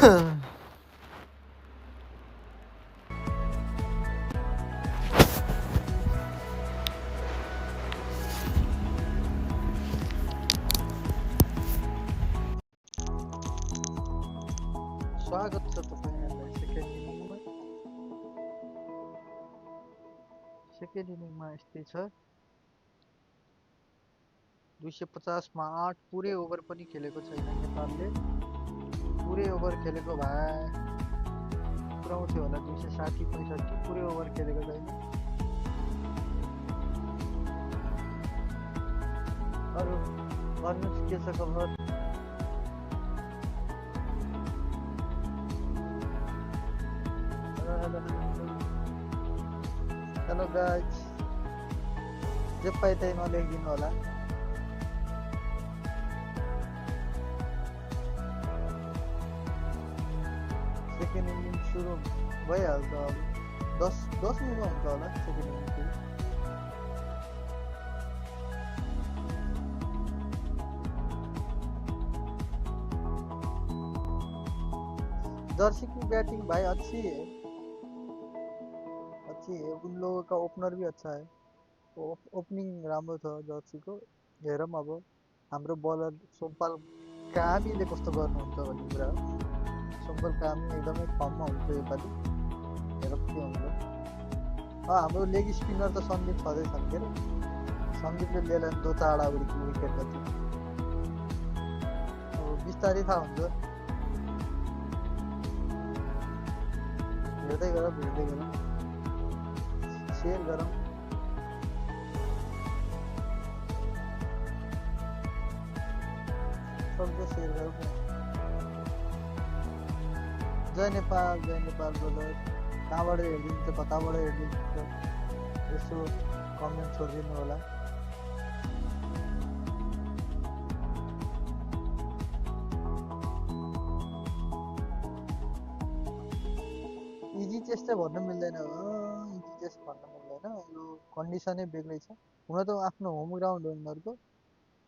स्वागत छ तपाईँहरूलाई सेकेन्ड इनिङमा यस्तै छ 250 मा 8 पुरै ओभर पनि खेलेको छैन नेपालले पुरै ओभर खेलेको भए पुऱ्याउँथ्यो होला 260 65 पुरै ओभर खेलेको छैन अरु भन्नुहोस् के छ खबर हेलो गाइज जे पाए त्यही नलेखिदिनु होला सेकेन्ड इनिङ सुरु भइहाल्छ अब 10 मिनेटमा हुन्छ होला सेकेन्ड इनिङ सुरु जर्सी की बैटिंग भाई अच्छी है उन लोगों का ओपनर भी अच्छा है ओपनिंग राम्रो छ जर्सीको हेरौँ अब हाम्रो बलर सोमपाल कामीले कस्तो गर्नुहुन्छ भन्ने कुरा हो सोमपाल कामी एकदमै फर्ममा हुन्छ योपालि हेरौँ के हुन्छ हाम्रो लेग स्पिनर त सन्दीप छँदैछन् के अरे सन्दीपले लिएला दो चारवटा विकेट जति अब बिस्तारै थाहा हुन्छ हेर्दै गरौँ शेयर गरौँ सबको शेयर गरौँ जय नेपाल ब्रदर कहाँबाट हेरिदिन्छ कताबाट हेरिदिन्छ यसो कमेन्ट छोडिदिनु होला इजी चेस्ट चाहिँ भन्नु मिल्दैन यो कन्डिसनै बेग्लै छ हुन त आफ्नो होम ग्राउन्ड हो उनीहरूको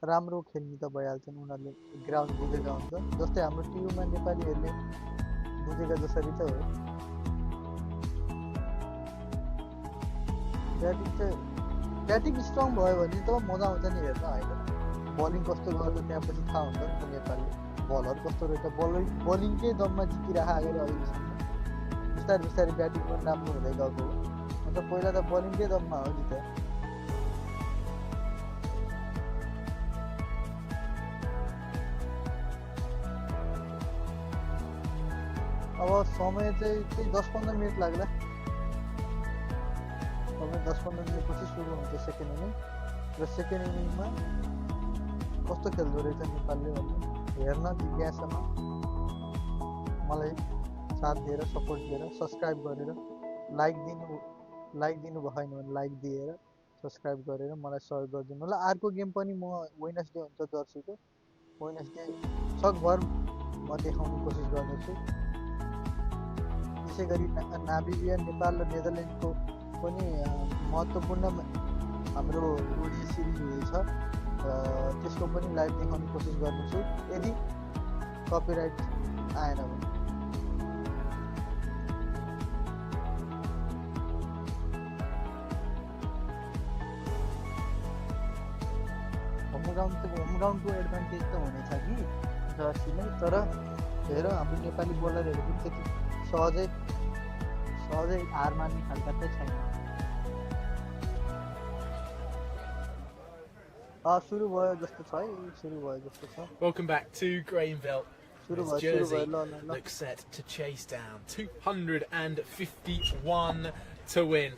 राम्रो खेल्ने त भइहाल्छन् उनीहरूले ग्राउन्ड बुझेका हुन्छ जस्तै हाम्रो टियुमा नेपालीहरूले बुझेका जसरी त हो ब्याटिङ स्ट्रङ भयो भने त मजा आउँछ नि हेर्न होइन बलिङ कस्तो गर्छ त्यहाँपछि थाहा हुन्छ नि त नेपाली बलर कस्तो रहेछ बलिङकै दममा जितिरहेको आएर अहिलेसम्म बिस्तारै ब्याटिङ पनि राम्रो हुँदै गएको हो अन्त पहिला त बलिङकै दममा हो जित अब समय चाहिँ 10-15 मिनट लाग्ला समय 10-15 मिनट पछि सुरु हुन्छ सेकेन्ड इनिङ र सेकेन्ड इनिङमा कस्तो खेल्दो रहेछ नेपालले भन्ने हेर्न जिज्ञासामा मलाई साथ दिएर सपोर्ट दिएर सब्सक्राइब गरेर लाइक दिनु भएन भने लाइक दिएर सब्सक्राइब गरेर मलाई सहयोग गरिदिनु होला अर्को गेम पनि म वेडनेसडे हुन्छ जर्सीको वेडनेसडे सकभर म देखाउने कोसिस गर्नेछु त्यसै गरी नामिबिया नेपाल र नेदरल्यान्डको पनि महत्त्वपूर्ण हाम्रो ओडिया सिरिज हुँदैछ त्यसको पनि लाइभ देखाउने कोसिस गर्नेछु यदि कपिराइट आएन भने होम ग्राउन्डको एडभान्टेज त हुनेछ कि जर्सीलाई तर हेर हाम्रो नेपाली बोलरहरू पनि त्यति सहजै हार मान्ने खालका चाहिँ छैन सुरु भयो जस्तो छ है Welcome back to Grainville. This jersey looks set to chase down 251 to win.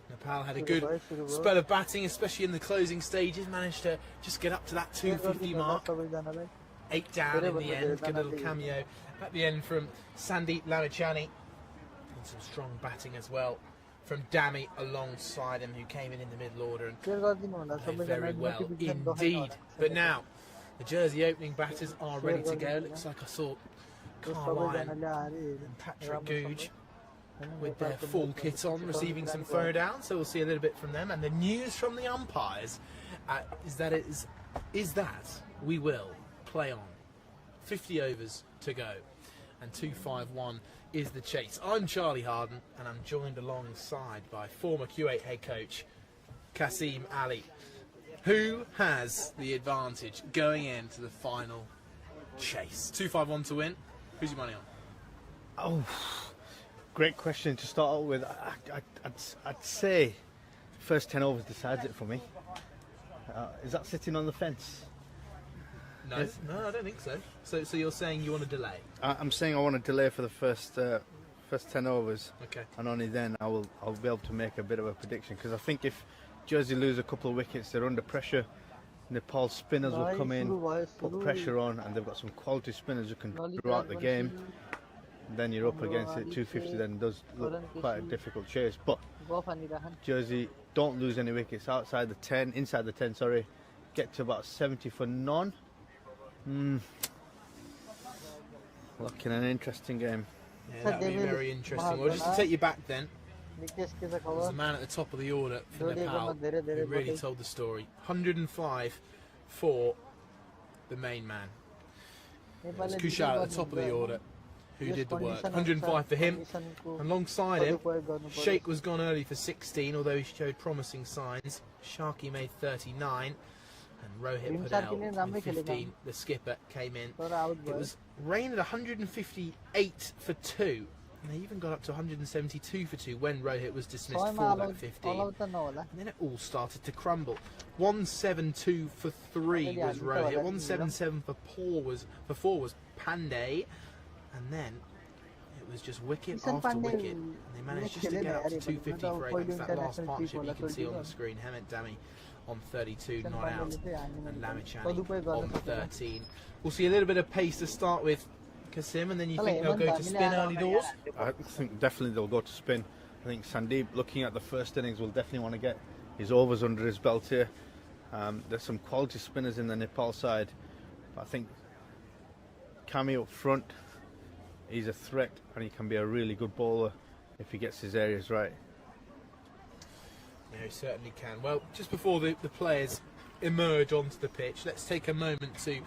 Nepal had a good spell of batting, especially in the closing stages, managed to just get up to that 250 mark. 8 down in the end, good little cameo at the end from Sandeep Lamichhane. And some strong batting as well from Dami alongside him, who came in the middle order and played very well indeed. But now, the Jersey opening batters are ready to go. Looks like I saw Carline and Patrick Googe with their full kit on, receiving some throwdowns, so we'll see a little bit from them. And the news from the umpires is that we will play on. 50 overs to go. and 251 is the chase. I'm Charlie Harden, and I'm joined alongside by former Q8 head coach Kasim Ali. Who has the advantage going into the final chase? 251 to win. Who's your money on? Oh, great question to start out with. I'd say first 10 overs decides it for me. Is that sitting on the fence? No, I don't think so. So you're saying you want to delay? I'm saying I want to delay for the first 10 overs. Okay. And only then I'll be able to make a bit of a prediction, because I think if Jersey lose a couple of wickets, they're under pressure. Nepal spinners will come in, put pressure on, and they've got some quality spinners who can throughout the game. Then you're up against it. 250 then does look quite a difficult chase. But Jersey don't lose any wickets inside the 10, sorry. Get to about 70 for none. Looking at an interesting game. Yeah, that'll be very interesting. Well, just to take you back then, there's the man at the top of the order for Nepal who really told the story. 105 for the main man. It was Kushal at the top of the order who did the work. 105 for him. Alongside him, Sheikh was gone early for 16, although he showed promising signs. Sharky made 39. And Rohit put out with 15. The skipper came in. It was rain at 158 for 2. And they even got up to 172 for 2 when Rohit was dismissed for that 15. And then it all started to crumble. 172 for 3 was Rohit. 177 for 4 was Pandey. And then it was just wicket after wicket. And they managed just to get up to 250 for 8 against that last partnership you can see on the screen. Hemant Dami on 32, not out, and Lamichani on 13. We'll see a little bit of pace to start with, Kasim, and then you think they'll go to spin early doors? I think definitely they'll go to spin. I think Sandeep, looking at the first innings, will definitely want to get his overs under his belt here. There's some quality spinners in the Nepal side. I think Kami up front, he's a threat, and he can be a really good bowler if he gets his areas right. Yeah, he certainly can. Well, just before the players emerge onto the pitch, let's take a moment to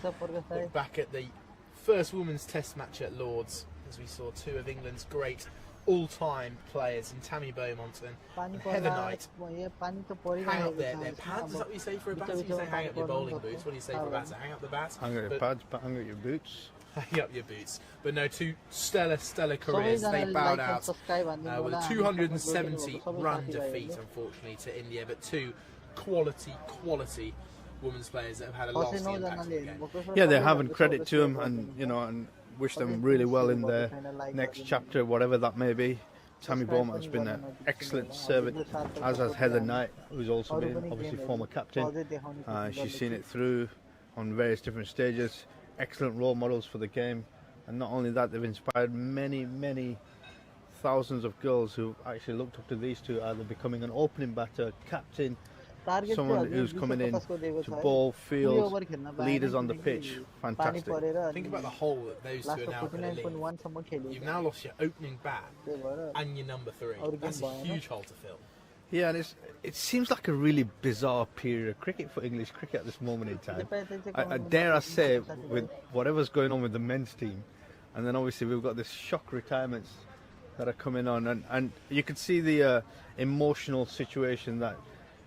look back at the first women's test match at Lord's, as we saw two of England's great all-time players in Tammy Beaumont and Heather Knight hang up their pads. Is that what you say for a batter? You say hang up your bowling boots. What do you say for a batter? Hang up the bat? Hang up your pads, hang up your boots. Hang up your boots. But no, two stellar careers. They bowed out with a 270 run defeat, unfortunately, to India, but two quality women's players that have had a lasting impact on the game. Yeah, they have, and credit to them, and and wish them really well in their next chapter, whatever that may be. Tammy Beaumont has been an excellent servant, as has Heather Knight, who's also been obviously former captain. She's seen it through on various different stages. Excellent role models for the game, and not only that, they've inspired many thousands of girls who actually looked up to these two, either becoming an opening batter, captain, someone who's coming in to bowl, field, leaders on the pitch. Fantastic. Think about the hole that those two are now going to leave. You've now lost your opening bat and your number 3. That's a huge hole to fill. Yeah, and it seems like a really bizarre period of cricket for English cricket at this moment in time. I dare I say, with whatever's going on with the men's team, and then obviously we've got this shock retirements that are coming on, and you could see the emotional situation that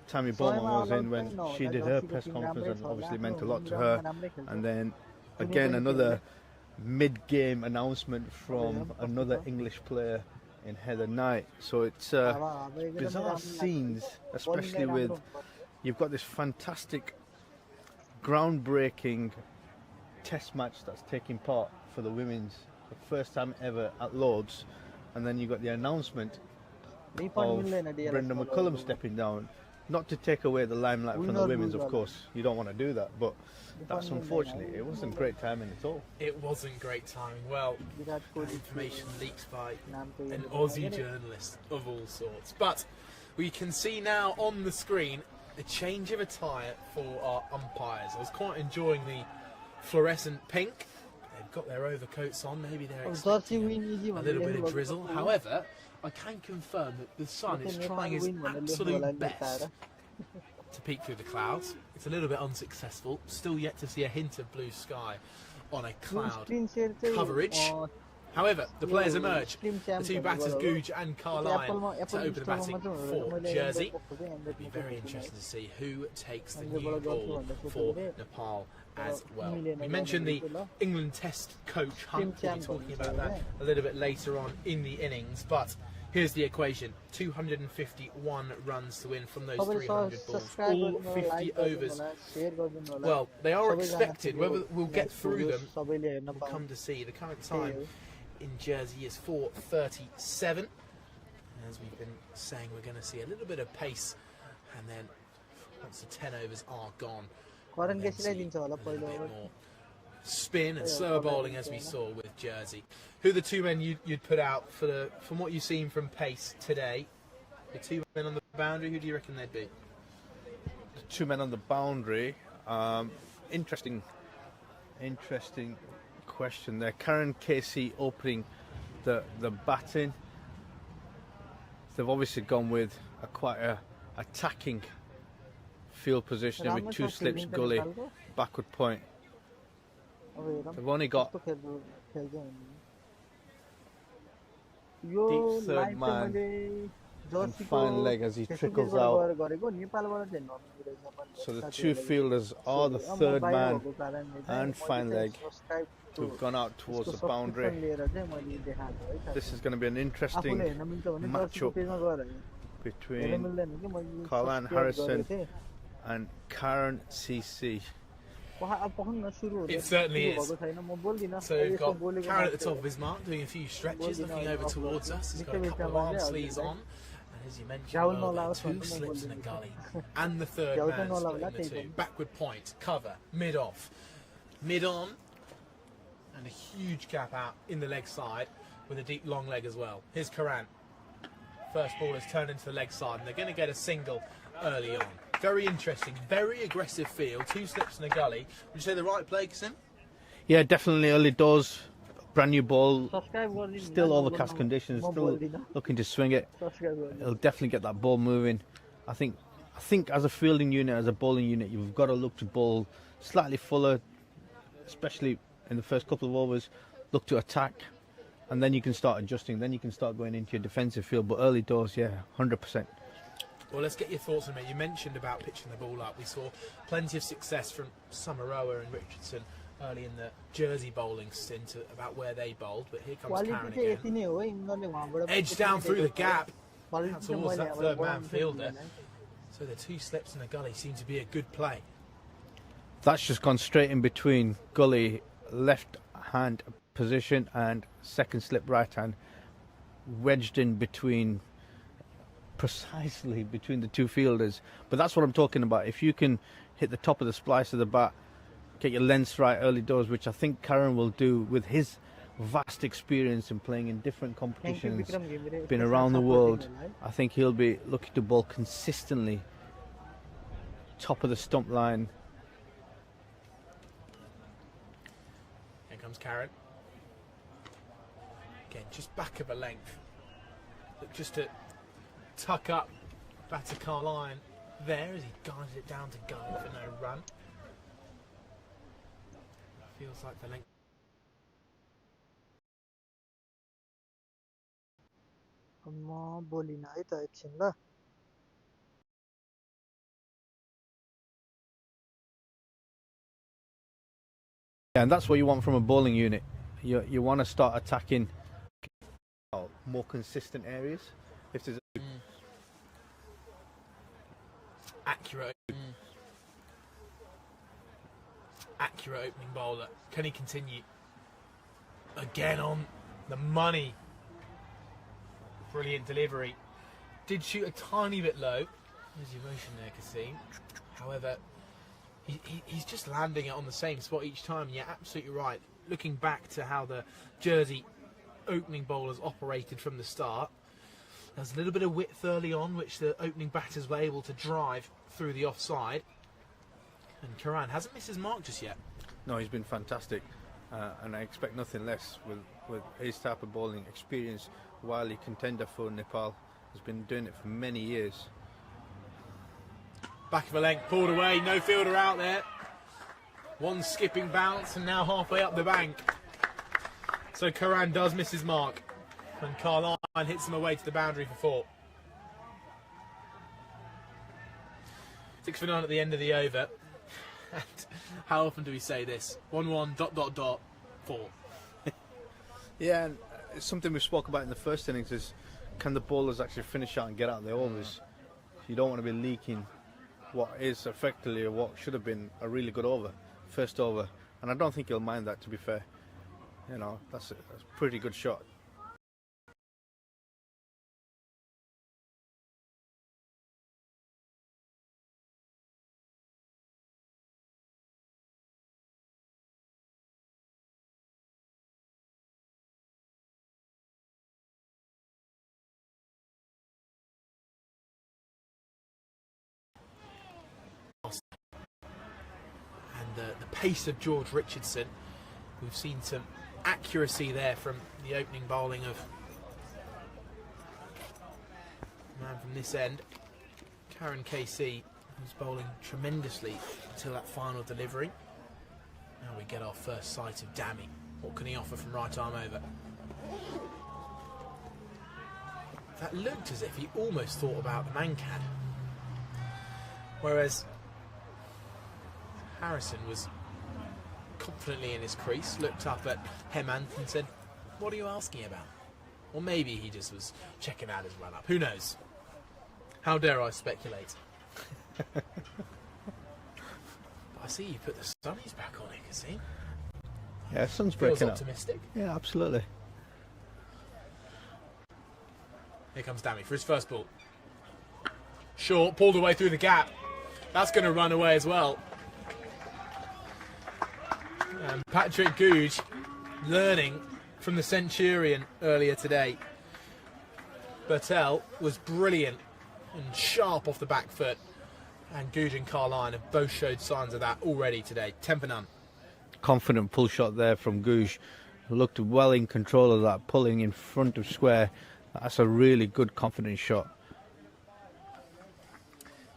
Tammy Beaumont was in when she did her press conference, and obviously meant a lot to her. And then again another mid-game announcement from another English player in Heather Knight. So it's bizarre scenes, especially with you've got this fantastic groundbreaking test match that's taking part for the women's, the first time ever at Lord's, and then you've got the announcement of Brenda McCullum stepping down. Not to take away the limelight from the women's, of course, you don't want to do that, but that's unfortunately, it wasn't great timing at all. It wasn't great timing. Well, information leaked by an Aussie journalist of all sorts. But we can see now on the screen a change of attire for our umpires. I was quite enjoying the fluorescent pink. They've got their overcoats on, maybe they're expecting a little bit of drizzle. However, I can confirm that the sun is trying his absolute best to peek through the clouds. It's a little bit unsuccessful. Still yet to see a hint of blue sky on a cloud coverage. However, the players emerge. The two batters, Googe and Carline, to open the batting for Jersey. It'll be very interesting to see who takes the new ball for Nepal as well. We mentioned the England Test coach Hunt. We'll be talking about that a little bit later on in the innings, but here's the equation. 251 runs to win from those 300 balls, all 50 overs. Well, they are expected. Whether we'll get through them, we'll come to see. The current time in Jersey is 4:37. As we've been saying, we're going to see a little bit of pace, and then once the 10 overs are gone, we'll then see a little bit more spin and slower bowling as we saw with Jersey. Who are the two men you'd put out from what you've seen from pace today? The two men on the boundary, who do you reckon they'd be? The two men on the boundary, interesting question there. Karen Casey opening the batting. They've obviously gone with quite a attacking field positioning with two slips, gully, backward point. They've only got deep third man and fine leg as he trickles out. So the two fielders are the third man and fine leg who've gone out towards the boundary. This is going to be an interesting matchup between Carline Harrison and Karen CC. It certainly is. So we've got Karen at the top of his mark doing a few stretches, looking over towards us. He's got a couple of arm sleeves on. And as you mentioned, well, two slips in a gully. And the third man splitting the two. Backward point, cover, mid-off, mid-on. And a huge gap out in the leg side with a deep long leg as well. Here's Karan. First ball has turned into the leg side, and they're going to get a single early on. Very interesting, very aggressive field. Two slips in a gully. Would you say the right play, Kasim? Yeah, definitely early doors. Brand new ball. Still overcast conditions. Still looking to swing it. It'll definitely get that ball moving. I think as a fielding unit, as a bowling unit, you've got to look to bowl slightly fuller, especially in the first couple of overs. Look to attack, and then you can start adjusting. Then you can start going into your defensive field. But early doors, yeah, 100%. Well, let's get your thoughts on it. You mentioned about pitching the ball up. We saw plenty of success from Samaroa and Richardson early in the Jersey bowling stint about where they bowled. But here comes Karen again. Edge down through the gap towards that third man fielder. So the two slips in the gully seem to be a good play. That's just gone straight in between gully, left hand position, and second slip right hand, wedged in between, precisely between the two fielders. But that's what I'm talking about. If you can hit the top of the splice of the bat, get your lengths right early doors, which I think Karen will do with his vast experience in playing in different competitions, been around the world. I think he'll be looking to bowl consistently top of the stump line. Here comes Karen. Again, just back of a length. Look, just to tuck up batter Carline there as he guided it down to gully for no run. Feels like the length. And that's what you want from a bowling unit. You want to start attacking more consistent areas. If there's accurate opening bowler. Can he continue? Again on the money. Brilliant delivery. Did shoot a tiny bit low. There's your motion there, Kasim. However, he's just landing it on the same spot each time. You're absolutely right. Looking back to how the Jersey opening bowlers operated from the start, there's a little bit of width early on, which the opening batters were able to drive through the offside. And Karan hasn't missed his mark just yet. No, he's been fantastic. And I expect nothing less with his type of bowling experience. Wily contender for Nepal, has been doing it for many years. Back of a length, pulled away, no fielder out there. One skipping bounce and now halfway up the bank. So Karan does miss his mark, and Carline hits him away to the boundary for 4. 6 for 9 at the end of the over. And how often do we say this? 1-1, ... 4. Yeah, and it's something we spoke about in the first innings is, can the bowlers actually finish out and get out the overs? You don't want to be leaking what is effectively what should have been a really good over, first over. And I don't think he'll mind that, to be fair. You know, that's a pretty good shot. And the pace of George Richardson. We've seen some accuracy there from the opening bowling of the man from this end, Karen KC, who's bowling tremendously until that final delivery. Now we get our first sight of Dami. What can he offer from right arm over? That looked as if he almost thought about the man-can. Whereas Harrison was confidently in his crease, looked up at Hemant and said, "What are you asking about?" Or maybe he just was checking out his run-up. Who knows? How dare I speculate? But I see you put the sunnies back on it, Kasim. Yeah, sun's Feels breaking up. optimistic. Yeah, absolutely. Here comes Dami for his first ball. Short, pulled away through the gap. That's going to run away as well. And Patrick Googe learning from the Centurion earlier today. Bertel was brilliant and sharp off the back foot. And Googe and Carline have both showed signs of that already today. 10 for none. Confident pull shot there from Googe. Looked well in control of that, pulling in front of square. That's a really good, confident shot.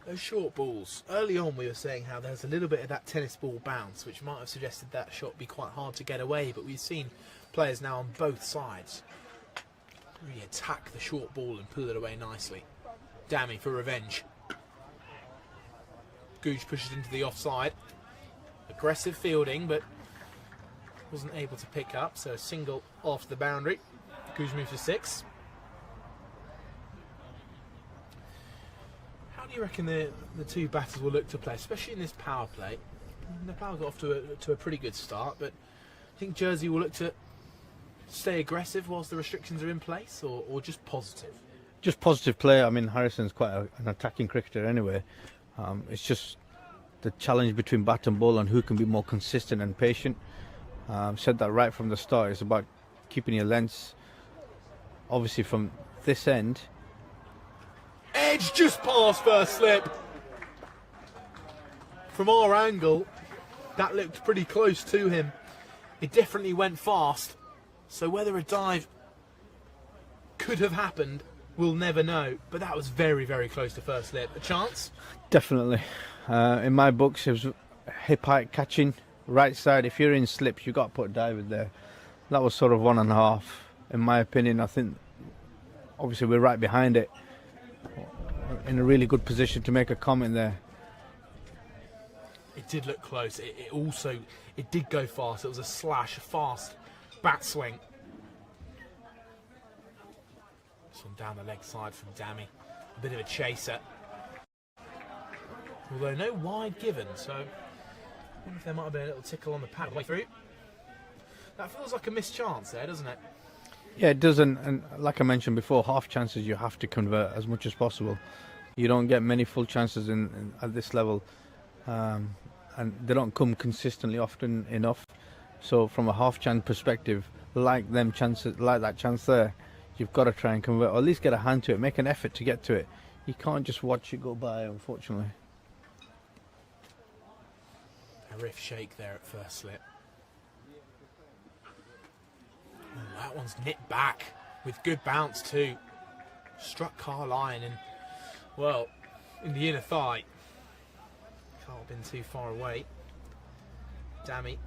Those short balls. Early on we were saying how there's a little bit of that tennis ball bounce, which might have suggested that shot be quite hard to get away, but we've seen players now on both sides really attack the short ball and pull it away nicely. Dami for revenge. Googe pushes into the offside. Aggressive fielding, but wasn't able to pick up, so a single off the boundary. Googe moves to 6. How do you reckon the two batters will look to play, especially in this power play? Nepal got off to a pretty good start, but I think Jersey will look to stay aggressive whilst the restrictions are in place, or just positive? Just positive play. I mean, Harrison's quite an attacking cricketer anyway. It's just the challenge between bat and ball and who can be more consistent and patient. Said that right from the start. It's about keeping your lengths. Obviously from this end. Edge just past first slip. From our angle, that looked pretty close to him. It definitely went fast. So whether a dive could have happened, we'll never know. But that was very, very close to first slip. A chance? Definitely. In my books, it was hip height catching, right side. If you're in slips, you've got to put a dive in there. That was sort of 1.5. In my opinion, I think, obviously, we're right behind it. In a really good position to make a comment there. It did look close. It did go fast. It was a slash, a fast bat swing. This one down the leg side from Dami. A bit of a chaser. Although no wide given, so I wonder if there might have been a little tickle on the pad way through. That feels like a missed chance there, doesn't it? Yeah, it does, and like I mentioned before, half chances you have to convert as much as possible. You don't get many full chances at this level, and they don't come consistently often enough. So from a half chance perspective, like that chance there, you've got to try and convert, or at least get a hand to it, make an effort to get to it. You can't just watch it go by, unfortunately. A riff shake there at first slip. Oh, that one's nipped back with good bounce too. Struck Carline and, well, in the inner thigh. Can't have been too far away. Dami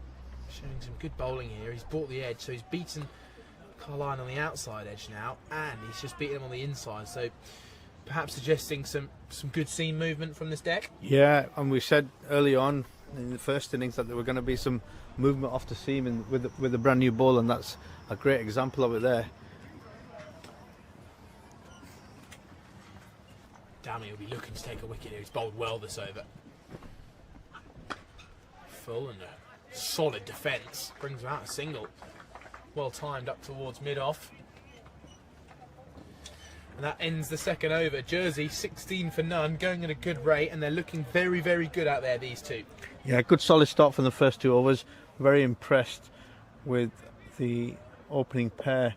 showing some good bowling here. He's brought the edge, so he's beaten Carline on the outside edge now, and he's just beating him on the inside, so perhaps suggesting some good seam movement from this deck. Yeah, and we said early on in the first innings that there were going to be some movement off the seam and with a brand new ball, and that's a great example of it there. Dammy will be looking to take a wicket here. He's bowled well this over. Full and a solid defence. Brings him out a single. Well timed up towards mid-off. And that ends the second over. Jersey 16 for none, going at a good rate, and they're looking very, very good out there, these two. Yeah, good solid start from the first 2 overs. Very impressed with the opening pair.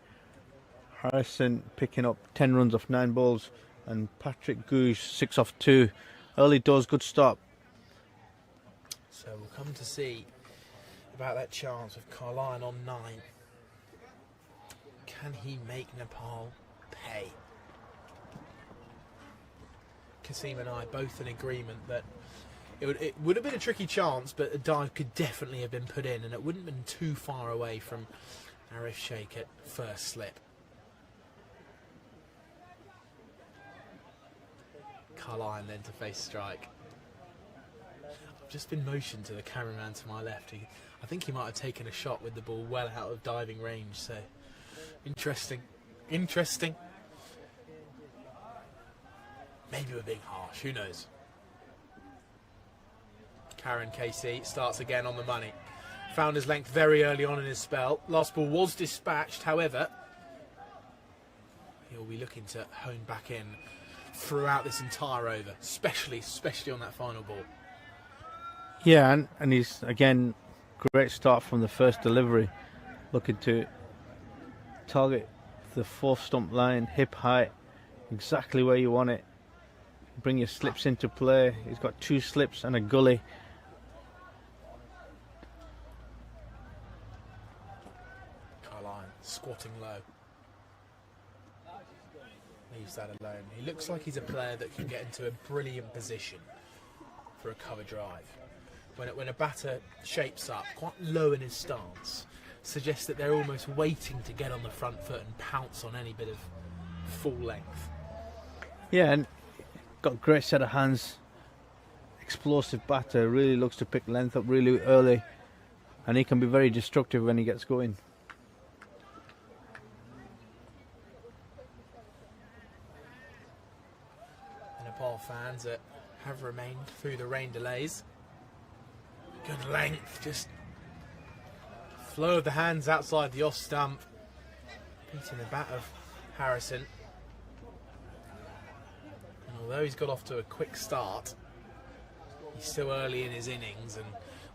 Harrison picking up 10 runs off 9 balls, and Patrick Googe 6 off 2. Early doors, good start. So we'll come to see about that chance with Carline on 9. Can he make Nepal pay? Kasim and I both in agreement that it would have been a tricky chance, but a dive could definitely have been put in, and it wouldn't have been too far away from Arif Sheikh at first slip. Carline then to face strike. I've just been motioned to the cameraman to my left. I think he might have taken a shot with the ball well out of diving range, so interesting. Maybe we're being harsh, who knows. Karen KC starts again on the money. Found his length very early on in his spell. Last ball was dispatched, however, he'll be looking to hone back in throughout this entire over, especially on that final ball. Yeah, and he's, again, great start from the first delivery. Looking to target the 4th stump line, hip height, exactly where you want it. Bring your slips into play. He's got 2 slips and a gully. Carline squatting low. Leaves that alone. He looks like he's a player that can get into a brilliant position for a cover drive. When a batter shapes up quite low in his stance, suggests that they're almost waiting to get on the front foot and pounce on any bit of full length. Yeah, and got a great set of hands. Explosive batter, really looks to pick length up really early, and he can be very destructive when he gets going. Nepal fans that have remained through the rain delays. Good length, just flow of the hands outside the off stump, beating the bat of Harrison. And although he's got off to a quick start, he's still early in his innings, and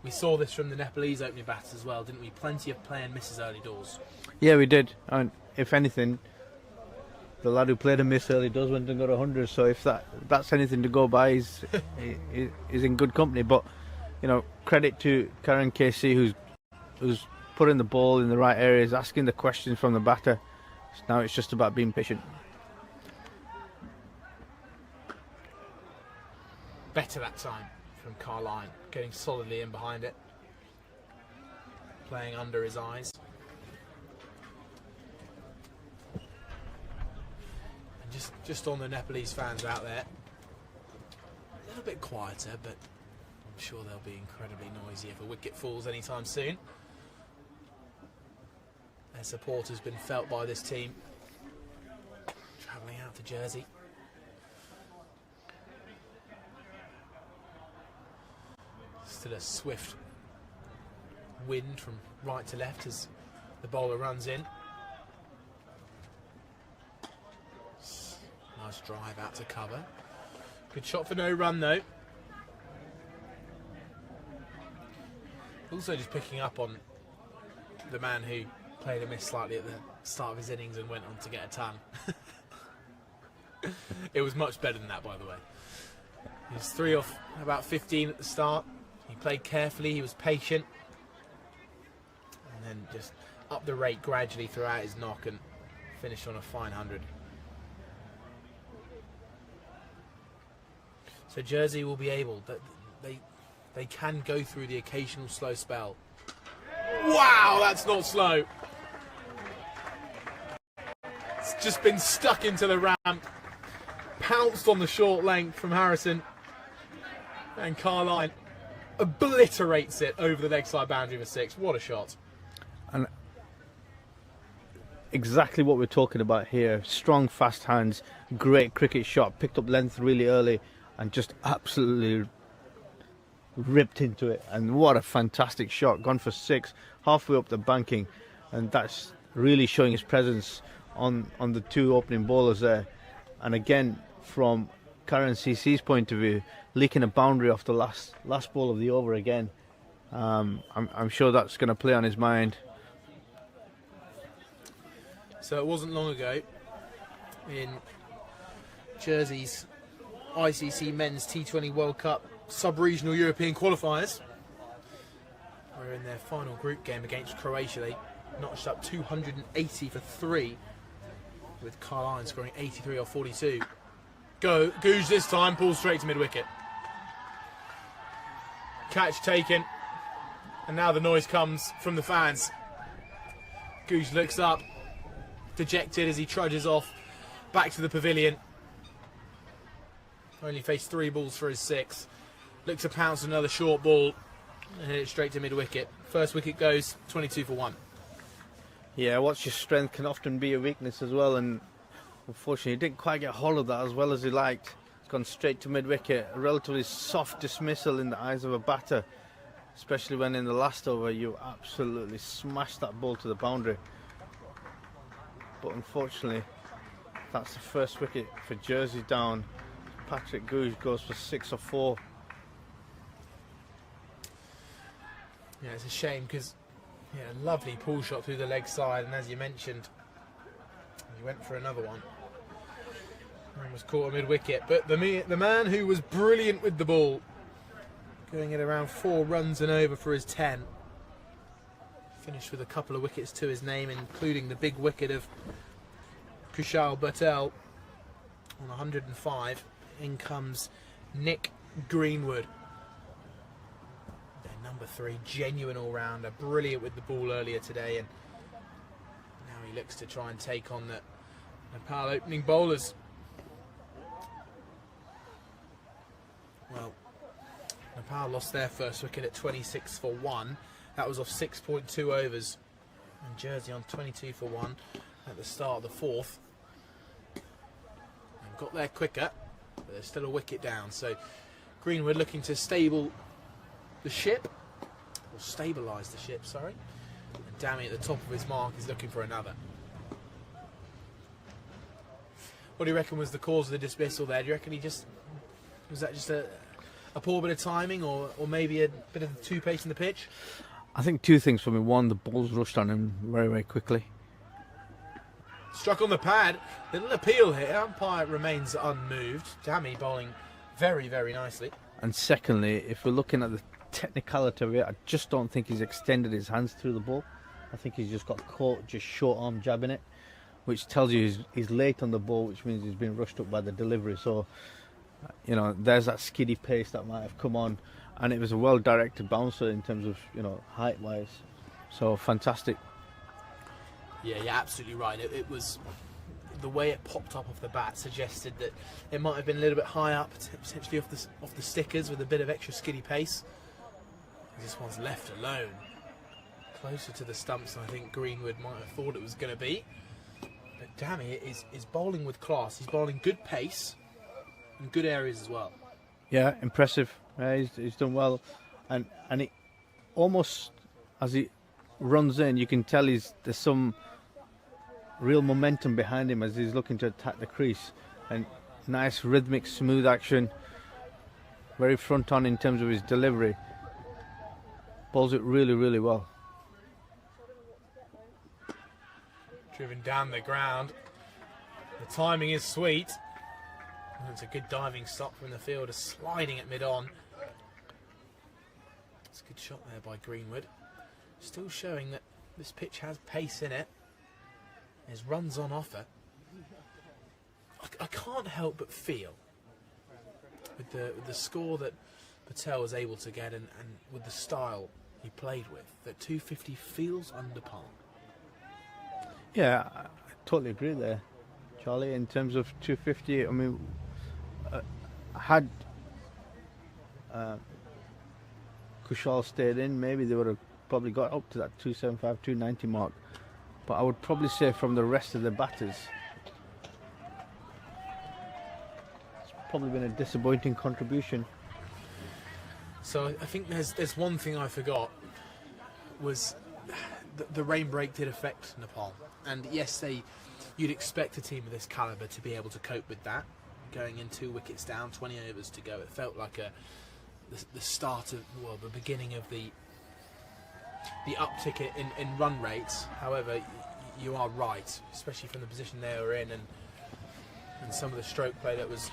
we saw this from the Nepalese opening batters as well, didn't we? Plenty of play and misses early doors. Yeah, we did. And if anything, the lad who played a miss early does went and got 100. So if that's anything to go by, he's in good company. But you know, credit to Karen KC who's putting the ball in the right areas, asking the questions from the batter. Now it's just about being patient. Better that time from Carline, getting solidly in behind it, playing under his eyes. And just on the Nepalese fans out there, a little bit quieter, but I'm sure they'll be incredibly noisy if a wicket falls anytime soon. Their support has been felt by this team. Travelling out to Jersey. Still a swift wind from right to left as the bowler runs in. Nice drive out to cover. Good shot for no run though. Also just picking up on the man who played a miss slightly at the start of his innings and went on to get a ton. It was much better than that, by the way. He was 3 off about 15 at the start. He played carefully, he was patient, and then just up the rate gradually throughout his knock and finished on a fine 100. So Jersey will be able, they can go through the occasional slow spell. Wow, that's not slow. just been stuck into the ramp. Pounced on the short length from Harrison. And Carline obliterates it over the leg side boundary for 6. What a shot. And exactly what we're talking about here. Strong, fast hands, great cricket shot, picked up length really early and just absolutely ripped into it. And what a fantastic shot. Gone for 6, halfway up the banking. And that's really showing his presence on the 2 opening bowlers there. And again, from Karen CC's point of view, leaking a boundary off the last ball of the over again. I'm sure that's going to play on his mind. So it wasn't long ago in Jersey's ICC Men's T20 World Cup sub-regional European qualifiers. We're in their final group game against Croatia. They notched up 280 for 3, with Carline scoring 83 off 42. Googe this time, pulls straight to mid-wicket. Catch taken, and now the noise comes from the fans. Googe looks up, dejected as he trudges off back to the pavilion. Only faced 3 balls for his 6. Looks to pounce another short ball and hit it straight to mid-wicket. First wicket goes, 22 for 1. Yeah, what's your strength can often be a weakness as well, and unfortunately he didn't quite get hold of that as well as he liked. It's gone straight to mid-wicket. A relatively soft dismissal in the eyes of a batter, especially when in the last over you absolutely smashed that ball to the boundary. But unfortunately, that's the first wicket for Jersey down. Patrick Googe goes for 6 or 4. Yeah, it's a shame because, lovely pull shot through the leg side, and as you mentioned, he went for another one and was caught at mid-wicket. But the man who was brilliant with the ball, going at around 4 runs and over for his 10, finished with a couple of wickets to his name, including the big wicket of Kushal Patel on 105. In comes Nick Greenwood. Their number 3, genuine all-rounder, brilliant with the ball earlier today, and now he looks to try and take on the Nepal opening bowlers. Well, Nepal lost their first wicket at 26 for 1. That was off 6.2 overs. And Jersey on 22 for 1 at the start of the 4th. And got there quicker, but there's still a wicket down. So Greenwood looking to stabilise the ship. And Dammy at the top of his mark is looking for another. What do you reckon was the cause of the dismissal there? Do you reckon was that just a poor bit of timing, or maybe a bit of too pace in the pitch? I think 2 things for me. One, the ball's rushed on him very, very quickly. Struck on the pad. Little appeal here. Umpire remains unmoved. Dammy bowling very, very nicely. And secondly, if we're looking at the technicality of it, I just don't think he's extended his hands through the ball. I think he's just got caught just short arm jabbing it, which tells you he's late on the ball, which means he's been rushed up by the delivery. So, there's that skiddy pace that might have come on, and it was a well-directed bouncer in terms of, height-wise. So, fantastic. Yeah, you're absolutely right. It was the way it popped up off the bat suggested that it might have been a little bit high up, potentially off the stickers with a bit of extra skiddy pace. This one's left alone, closer to the stumps than I think Greenwood might have thought it was going to be. But Dammy is bowling with class. He's bowling good pace in good areas as well. Yeah, impressive. He's done well, and it almost, as he runs in, you can tell there's some real momentum behind him as he's looking to attack the crease. And nice rhythmic, smooth action. Very front on in terms of his delivery. Bowls it really, really well. Driven down the ground. The timing is sweet. And it's a good diving stop from the fielder, sliding it mid-on. It's a good shot there by Greenwood. Still showing that this pitch has pace in it. There's runs on offer. I can't help but feel, with the score that Patel was able to get and with the style he played with, that 250 feels under par. Yeah, I totally agree there. Charlie, in terms of 250, I mean, had Kushal stayed in, maybe they would have probably got up to that 275, 290 mark. But I would probably say from the rest of the batters, it's probably been a disappointing contribution. So I think there's one thing I forgot, was the rain break did affect Nepal. And yes, you'd expect a team of this calibre to be able to cope with that. Going in 2 wickets down, 20 overs to go, it felt like the start of, well, the beginning of the uptick in run rates. However, you are right, especially from the position they were in and some of the stroke play that was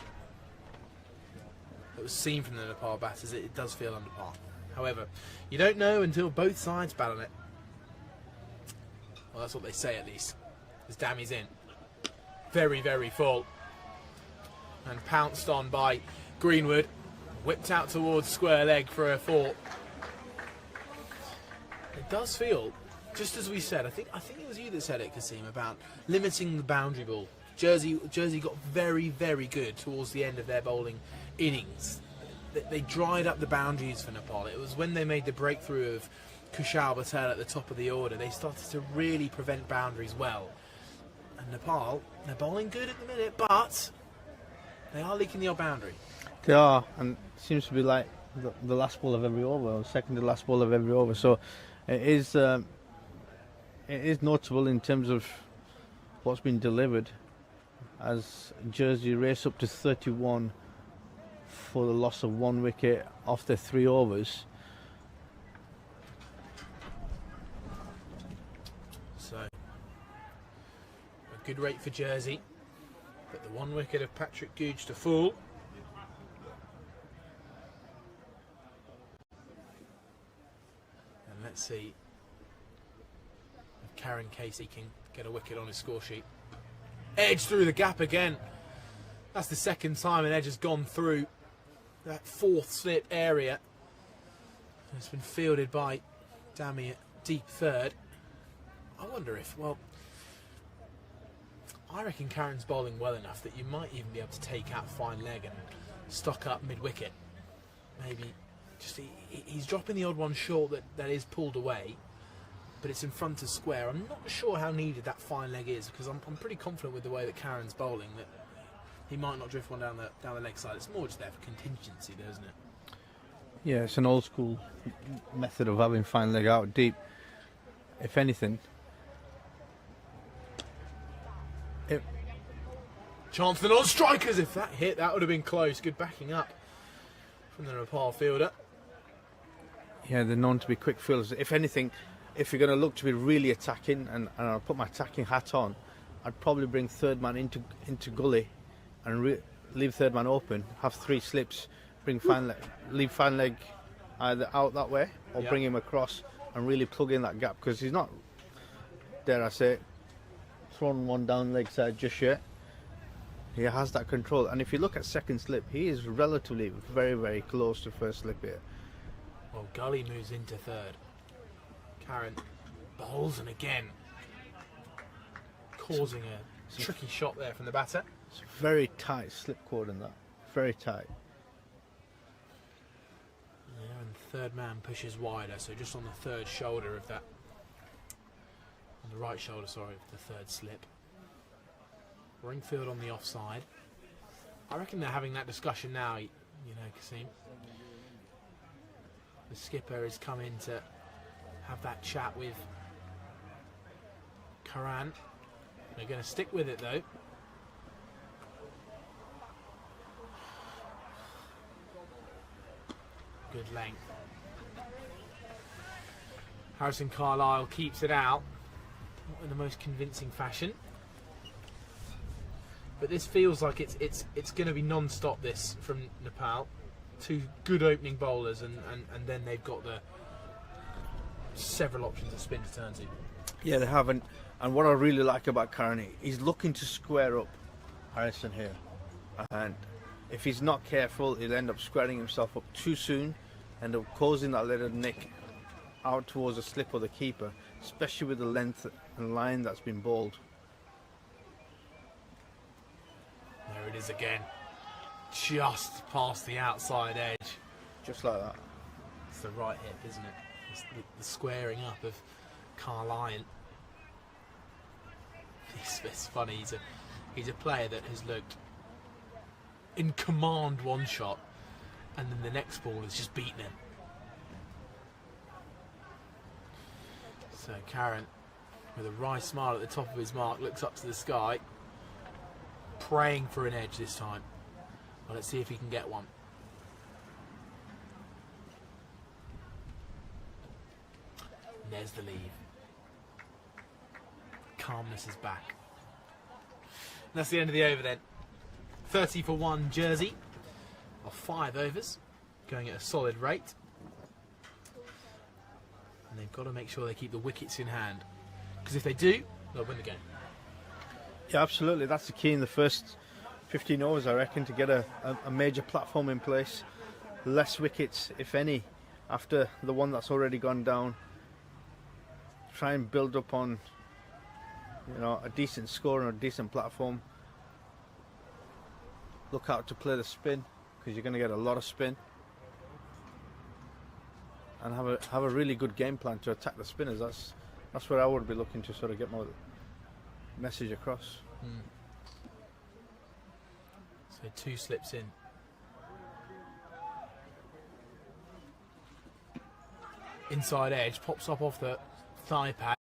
seen from the Nepal batters. It does feel under par. However, you don't know until both sides bat on it. Well, that's what they say, at least. As Dammy's in. Very, very full. And pounced on by Greenwood. Whipped out towards square leg for a 4. It does feel, just as we said, I think it was you that said it, Kasim, about limiting the boundary ball. Jersey got very, very good towards the end of their bowling innings. They dried up the boundaries for Nepal. It was when they made the breakthrough of Kushal Patel at the top of the order, they started to really prevent boundaries well. And Nepal, they're bowling good at the minute, but they are leaking the odd boundary. They are, and it seems to be like the last ball of every over, or second to last ball of every over. So it is notable in terms of what's been delivered, as Jersey race up to 31 for the loss of 1 wicket off their 3 overs. So a good rate for Jersey, but the 1 wicket of Patrick Gooch to fall. And let's see if Karen Casey can get a wicket on his score sheet. Edge through the gap again. That's the second time an edge has gone through that 4th slip area. It's been fielded by Dammy at deep third. I wonder if, well, I reckon Karen's bowling well enough that you might even be able to take out fine leg and stock up mid-wicket. Maybe just he's dropping the odd one short that is pulled away, but it's in front of square. I'm not sure how needed that fine leg is, because I'm pretty confident with the way that Karen's bowling that he might not drift one down the leg side. It's more just there for contingency, though, isn't it? Yeah, it's an old school method of having fine leg out deep. If anything, Chance for non-strikers. If that hit, that would have been close. Good backing up from the Nepal fielder. Yeah, they're known to be quick fielders. If anything, if you're going to look to be really attacking, and I'll put my attacking hat on, I'd probably bring third man into gully and leave third man open, have 3 slips, bring fine leg, leave fine leg either out that way or bring him across and really plug in that gap, because he's not, dare I say, thrown one down leg side just yet. He has that control, and if you look at second slip, he is relatively very, very close to first slip here. Well, Gully moves into third. Karen bowls, and again causing a tricky shot there from the batter. It's a very tight slip cord in that, very tight. Yeah, and third man pushes wider, so just on the third shoulder of that, on the right shoulder, sorry, of the third slip. Ringfield on the offside. I reckon they're having that discussion now, you know, Kasim. The skipper has come in to have that chat with Karan. They're going to stick with it, though. Good length. Harrison Carlisle keeps it out, not in the most convincing fashion. But this feels like it's going to be non-stop, this, from Nepal. 2 good opening bowlers, and then they've got the several options of spin to turn to. Yeah, they haven't. And what I really like about Karani, he's looking to square up Harrison here. And if he's not careful, he'll end up squaring himself up too soon, end up causing that little nick out towards the slip of the keeper, especially with the length and line that's been bowled. misses again. Just past the outside edge. Just like that. It's the right hip, isn't it? It's the squaring up of Carlyon. It's funny. He's a player that has looked in command one shot, and then the next ball has just beaten him. So Karen, with a wry smile at the top of his mark, looks up to the sky, praying for an edge this time. Well, let's see if he can get one. And there's the lead. Calmness is back. And that's the end of the over then. 30 for 1 Jersey of 5 overs, going at a solid rate. And they've got to make sure they keep the wickets in hand, because if they do, they'll win the game. Yeah, absolutely. That's the key in the first 15 overs, I reckon, to get a major platform in place. Less wickets, if any, after the one that's already gone down. Try and build up on, you know, a decent score and a decent platform. Look out to play the spin, because you're going to get a lot of spin. And have a really good game plan to attack the spinners. That's where I would be looking to sort of get my message across. So 2 slips in. Inside edge, pops up off the thigh pad.